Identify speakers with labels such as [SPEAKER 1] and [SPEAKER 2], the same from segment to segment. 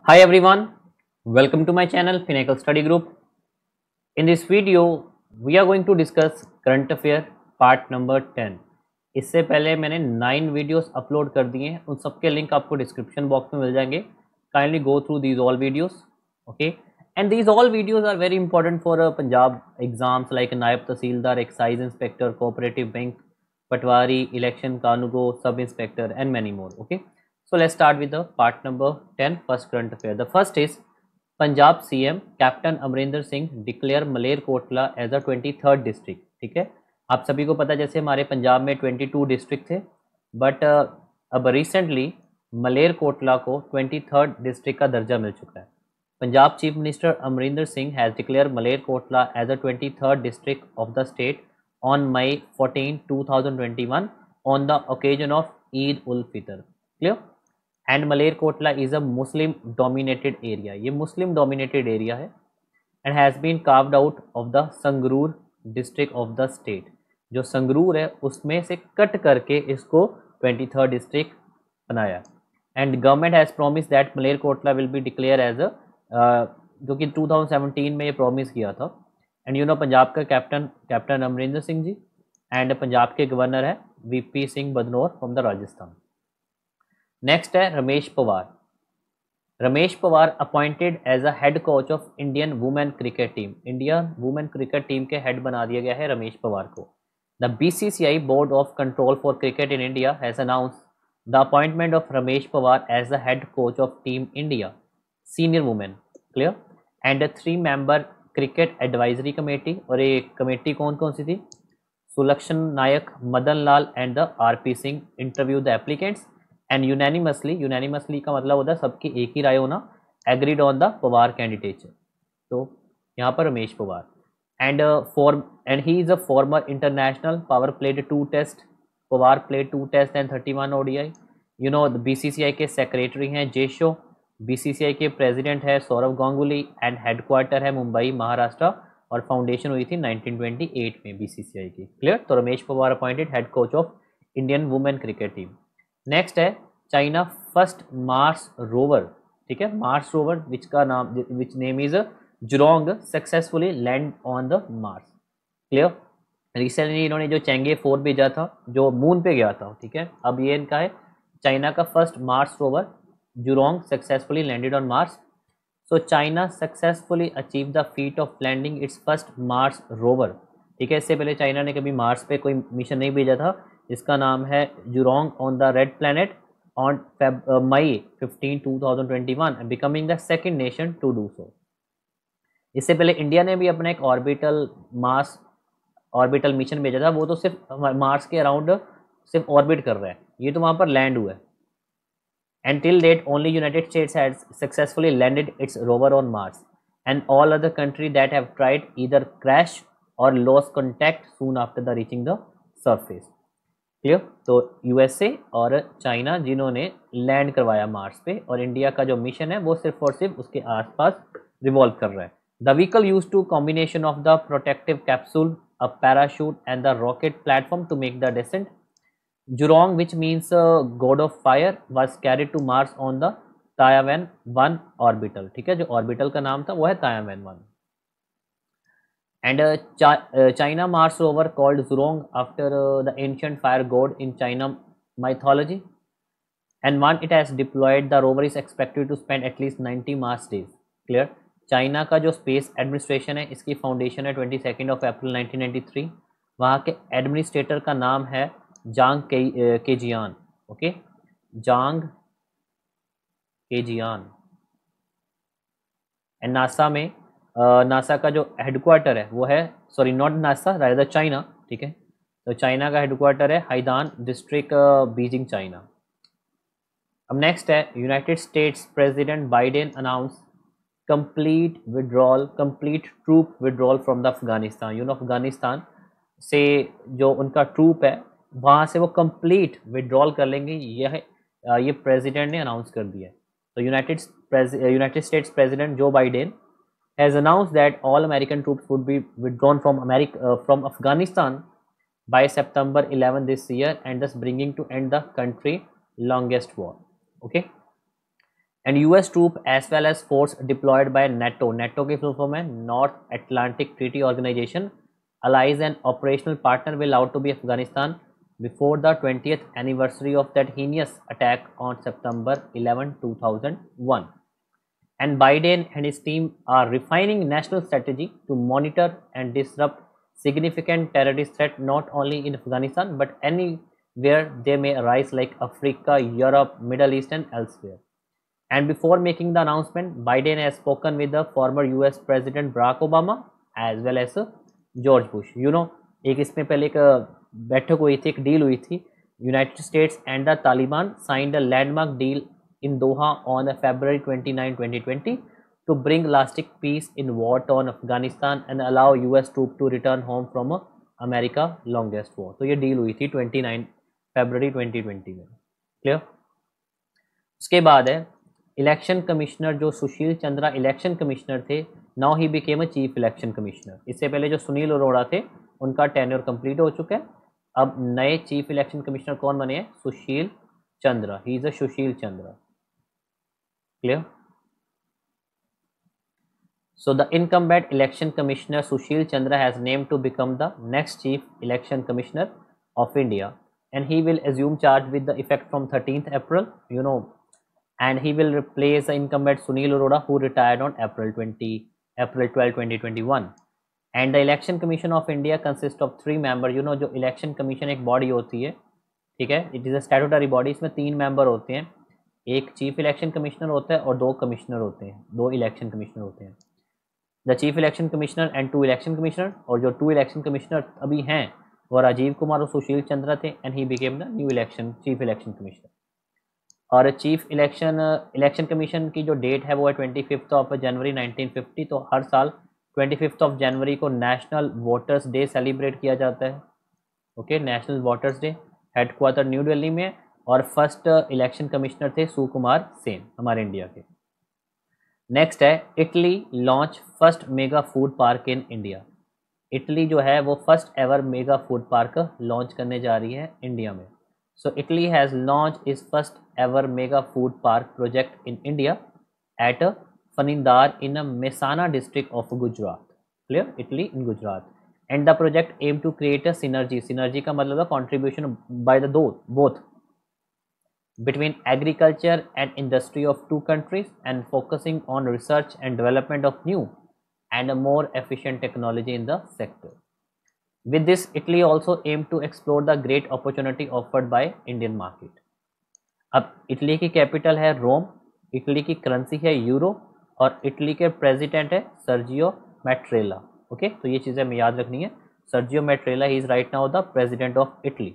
[SPEAKER 1] Hi everyone, welcome to my channel Pinnacle Study Group. In this video, we are going to discuss current affair part number 10. इससे पहले मैंने 9 videos upload कर दिए हैं, उन सबके लिंक आपको डिस्क्रिप्शन बॉक्स में मिल जाएंगे. Kindly go through these all videos, okay? And these all videos are very important for Punjab exams like Naib Tahsildar, Excise Inspector, Cooperative Bank, Patwari, Election Kanugo, Sub Inspector and many more, okay? So let's start with the part number 10, first current affair. The first is Punjab CM captain Amarinder Singh declare Malerkotla as a 23rd district. ठीक है, आप सभी को पता है जैसे हमारे पंजाब में 22 डिस्ट्रिक्ट थे, बट अब रिसेंटली मलेरकोटला को 23rd डिस्ट्रिक्ट का दर्जा मिल चुका है. Punjab chief minister Amarinder Singh has declare Malerkotla as a 23rd district of the state on May 14, 2021 on the occasion of Eid ul Fitr. Clear? And Malerkotla is a Muslim dominated area. ये मुस्लिम डोमिनेटेड एरिया है and has been carved out of the Sangrur district of the state. जो संगरूर है उसमें से cut करके इसको 23rd district बनाया. And government has promise that Malerkotla will be declare as a, जो कि 2017 में ये प्रॉमिस किया था. एंड यू नो पंजाब का कैप्टन अमरिंदर सिंह जी एंड पंजाब के गवर्नर है VP Singh Badnore from the Rajasthan. Next है Ramesh Powar. Ramesh Powar appointed as a head coach of Indian women cricket team. Indian women cricket team के हेड बना दिया गया है रमेश पवार को. The BCCI board of control for cricket in India has announce the appointment of Ramesh Powar as the head coach of team India senior women. Clear? And 3 member cricket advisory committee. और ये committee कौन कौन सी थी? Sulakshana Naik, Madan Lal and the RP Singh interview the applicants and unanimously का मतलब होता है सबकी एक ही राय होना, agreed on the Powar candidature. तो यहाँ पर Ramesh Powar and he is a former international power played 2 test. Powar played 2 test and 31 ODI. You know BCCI के सेक्रेटरी हैं जेशो. बीसीसीआई के प्रेसिडेंट है सौरव गांगुली एंड हेडक्वार्टर है मुंबई महाराष्ट्र. और फाउंडेशन हुई थी 1928 में बीसीसीआई की. क्लियर? तो Ramesh Powar appointed head coach of Indian women cricket team. Next है चाइना फर्स्ट मार्स रोवर. ठीक है, Mars rover which name is Zhurong successfully land on the Mars. Clear? Recently इन्होंने जो चेंगे 4 भेजा था जो मून पे गया था. ठीक है, अब ये इनका है चाइना का first Mars rover Zhurong successfully landed on Mars. So China successfully achieve the feat of landing its first Mars rover. ठीक है, इससे पहले चाइना ने कभी मार्स पे कोई मिशन नहीं भेजा था. इसका नाम है Zhurong on the red planet on May 15, 2021 becoming the second nation to do so. इससे पहले इंडिया ने भी अपना एक ऑर्बिटल मिशन भेजा था. वो तो सिर्फ मार्स के अराउंड सिर्फ ऑर्बिट कर रहा है, ये तो वहाँ पर लैंड हुआ है. And till date only United States has successfully landed its rover on Mars and all other country that have tried either crash और lost contact soon after the reaching the surface. Clear? तो USA और China जिन्होंने land करवाया Mars पे, और India का जो mission है वो सिर्फ और सिर्फ उसके आसपास रिवॉल्व कर रहा है. The vehicle use two combination of the protective capsule, a parachute and the rocket platform to make the descent. Zhurong which means god of fire was carried to Mars on the Tianwen 1 orbital. ठीक है, जो orbital का नाम था वो है Tianwen 1. And China Mars rover called Zhurong after the ancient fire god in China mythology. And once it has deployed, the rover is expected to spend at least 90 Mars days. Clear? China का जो space administration है इसकी foundation है 22 अप्रैल 1993. वहाँ के administrator का नाम है Zhang Kejian. Okay, Zhang Kejian. And NASA में नासा का जो हेडक्वार्टर है वो है, sorry not NASA, rather China. ठीक है, तो चाइना का हेडक्वार्टर है हाइदान डिस्ट्रिक्ट, बीजिंग, चाइना. अब नेक्स्ट है United States President Biden announce complete troop withdrawal from the Afghanistan. You know Afghanistan से जो उनका ट्रूप है वहाँ से वो कंप्लीट विड्रॉल कर लेंगे. ये प्रेसिडेंट ने अनाउंस कर दिया है. तो United States president Joe Biden has announced that all American troops would be withdrawn from Afghanistan by September 11 this year, and thus bringing to end the country longest war. Okay, and US troop as well as force deployed by NATO, NATO की full form है North Atlantic Treaty Organization, allies and operational partner will out to be Afghanistan before the 20th anniversary of that heinous attack on September 11, 2001. And Biden and his team are refining national strategy to monitor and disrupt significant terrorist threat not only in Afghanistan but anywhere they may arise like Africa, Europe, Middle East and elsewhere. And before making the announcement, Biden has spoken with the former US President Barack Obama as well as George Bush. एक इसमें पहले एक बैठक हुई थी, एक deal हुई थी. United states and the Taliban signed a landmark deal in Doha on February 29, 2020 to bring lasting peace in war-torn Afghanistan and allow US troops to return home from America longest war. तो ये deal हुई थी 29 February 2020 में. Clear. उसके बाद है election commissioner जो Sushil Chandra election commissioner थे, now he became a chief election commissioner. इससे पहले जो सुनील अरोड़ा थे उनका टेन्योर कंप्लीट हो चुका है. अब नए चीफ इलेक्शन कमिश्नर कौन बने हैं? Sushil Chandra. He is a Sushil Chandra. Clear. So the incumbent election commissioner Sushil Chandra has named to become the next chief election commissioner of India and he will assume charge with the effect from 13th April, and he will replace the incumbent Sunil Arora who retired on April 12, 2021. And the Election Commission of India consists of 3 members. जो Election Commission एक body होती है, ठीक है, it is a statutory body. इसमें 3 member होते हैं. एक Chief Election Commissioner होता है और 2 Commissioner होते हैं, 2 Election Commissioner होते हैं. The Chief Election Commissioner and 2 Election Commissioner, और जो 2 Election Commissioner अभी हैं वो राजीव कुमार और सुशील चंद्रा थे, and he became the new chief election commissioner. और चीफ इलेक्शन कमीशन की जो डेट है वो है 25 जनवरी 1950. तो हर साल 25 जनवरी को नेशनल वोटर्स डे सेलिब्रेट किया जाता है. Okay, national voters day. Headquarter new Delhi में. और फर्स्ट इलेक्शन कमिश्नर थे सुकुमार सेन, हमारे इंडिया के. नेक्स्ट है Italy launch first mega food park in India. Italy जो है वो first ever mega food park launch करने जा रही है इंडिया में. So Italy has launch is first ever mega food park project in India at Fanidhar in Mehsana district of Gujarat. Clear. Italy in Gujarat. And the project aim to create a synergy. Synergy का मतलब है contribution by the both between agriculture and industry of 2 countries and focusing on research and development of new and a more efficient technology in the sector. With this, Italy also aimed to explore the great opportunity offered by Indian market. अब Italy की capital है Rome, Italy की currency है euro, और Italy के President है Sergio Mattarella. Okay, तो ये चीज़ें हमें याद रखनी है. Sergio Mattarella he is right now the President of Italy.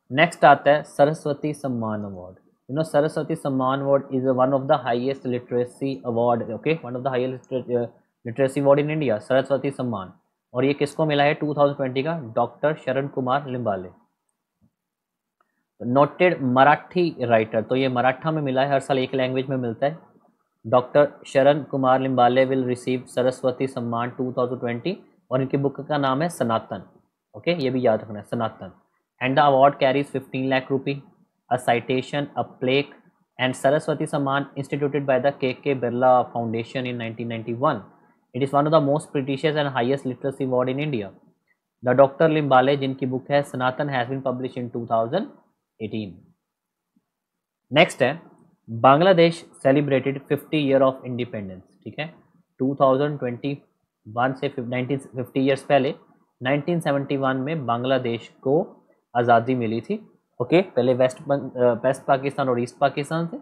[SPEAKER 1] Next आता है Saraswati Samman award. Saraswati Samman Award is one of the highest literacy award. Okay, one of the highest literacy award in India, Saraswati Samman. और ये किसको मिला है 2020 का? Doctor शरण Kumar Limbale, noted Marathi writer. तो ये मराठा में मिला है, हर साल एक लैंग्वेज में मिलता है. डॉक्टर शरण कुमार लिम्बाले विल रिसीव सरस्वती सम्मान 2020 और इनकी बुक का नाम है सनातन. ओके, ये भी याद रखना है, Sanatan. And the award carries 15 lakh rupee, a citation, a plaque, and Saraswati Samman instituted by the K.K. Birla Foundation in 1991. It is one of the most prestigious and highest literacy award in India. The Dr. Limbale, जिनकी book है Sanatan, has been published in 2018. Next है Bangladesh celebrated 50 year of independence. ठीक है, 2021 से 50 years पहले 1971 में बांग्लादेश को आज़ादी मिली थी. ओके, पहले वेस्ट पाकिस्तान और ईस्ट पाकिस्तान से.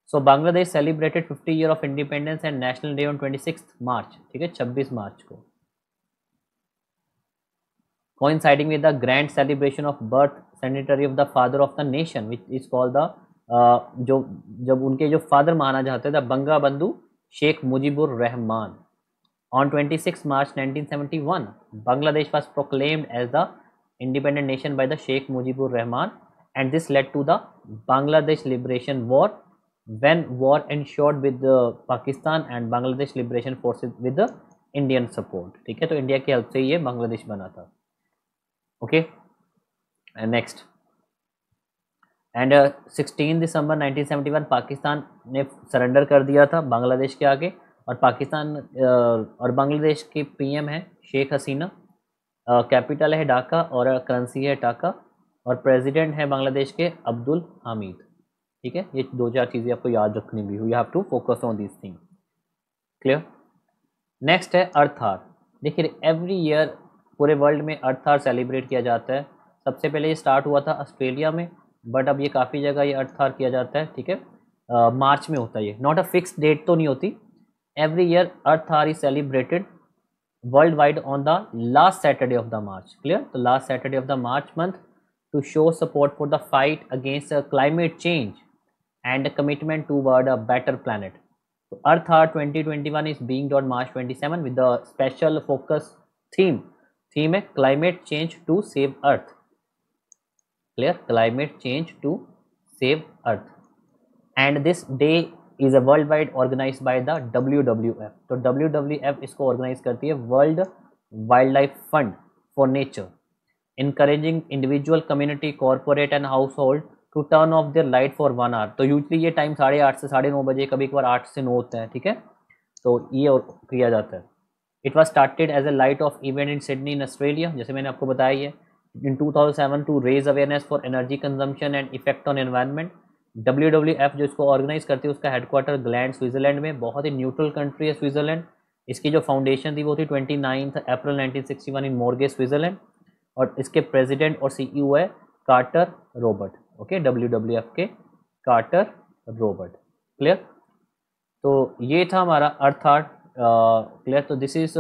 [SPEAKER 1] So Bangladesh celebrated 50 year of independence and national day on 26 March. ठीक है, 26 मार्च को, coinciding with the grand celebration of birth centenary of the father of the nation which is called the जो जब उनके जो father माना जाते थे Banga bandhu Sheikh Mujibur Rahman. On 26 March 1971 Bangladesh was proclaimed as the independent nation by the Sheikh Mujibur Rahman, and this led to the Bangladesh Liberation War, when war ensured with the Pakistan and Bangladesh Liberation Forces with the Indian support. ठीक है, तो India की help से ये बांग्लादेश बना था. Okay, next and 16 दिसंबर 1971 पाकिस्तान ने surrender कर दिया था बांग्लादेश के आगे, और पाकिस्तान और बांग्लादेश की पीएम है शेख हसीना, कैपिटल है ढाका और करेंसी है टाका, और प्रेसिडेंट है बांग्लादेश के अब्दुल हामिद। ठीक है, ये 2-4 चीज़ें आपको याद रखनी भी, you have to focus on this thing. Clear. Next है अर्थ आवर। देखिए एवरी ईयर पूरे वर्ल्ड में अर्थ आवर सेलिब्रेट किया जाता है। सबसे पहले ये स्टार्ट हुआ था ऑस्ट्रेलिया में, बट अब ये काफ़ी जगह ये अर्थ आवर किया जाता है। ठीक है, मार्च में होता है ये, नॉट अ फिक्स डेट तो नहीं होती। Every year earth hour is celebrated worldwide on the last Saturday of the March. Clear, तो last Saturday of the March month to show support for the fight against climate change and a commitment toward a better planet. So Earth Hour 2021 is being on March 27 with the special focus theme. Theme है climate change to save Earth. Clear? Climate change to save Earth. And this day is a worldwide organized by the WWF. तो WWF इसको organize करती है World Wildlife Fund for Nature, encouraging individual, community, corporate and household to turn off their light for 1 hour. तो usually ये time 8:30 से 9:30 बजे, कभी कभार 8 से 9 होता है। ठीक है, तो ये किया जाता है। It was started as a light off event in Sydney in Australia, जैसे मैंने आपको बताया है, in 2007 to raise awareness for energy consumption and effect on environment. WWF जो इसको ऑर्गेनाइज करती है उसका हेडक्वार्टर ग्लैंड स्विट्जरलैंड में, बहुत ही न्यूट्रल कंट्री है स्विट्जरलैंड। इसकी जो फाउंडेशन थी वो थी 29 अप्रैल 1961 इन मोरगे स्विट्जरलैंड, और इसके प्रेसिडेंट और CEO है कार्टर रॉबर्ट। ओके, WWF के कार्टर रॉबर्ट। क्लियर, तो ये था हमारा अर्थ आवर। क्लियर, तो दिस इज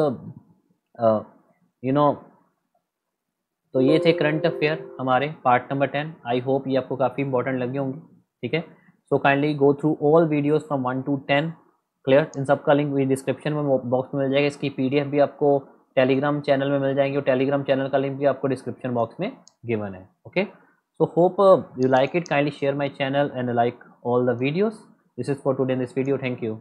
[SPEAKER 1] यू नो, तो ये थे करंट अफेयर हमारे पार्ट नंबर 10। आई होप ये आपको काफ़ी इंपॉर्टेंट लगे होंगे। ठीक है, so kindly go through all videos from 1 to 10। क्लियर, इन सब का लिंक भी डिस्क्रिप्शन में बॉक्स में मिल जाएगा। इसकी PDF भी आपको टेलीग्राम चैनल में मिल जाएंगे, और टेलीग्राम चैनल का लिंक भी आपको डिस्क्रिप्शन बॉक्स में गिवन है। Okay, so hope you like it. Kindly share my channel and like all the videos. This is for today in this video. Thank you.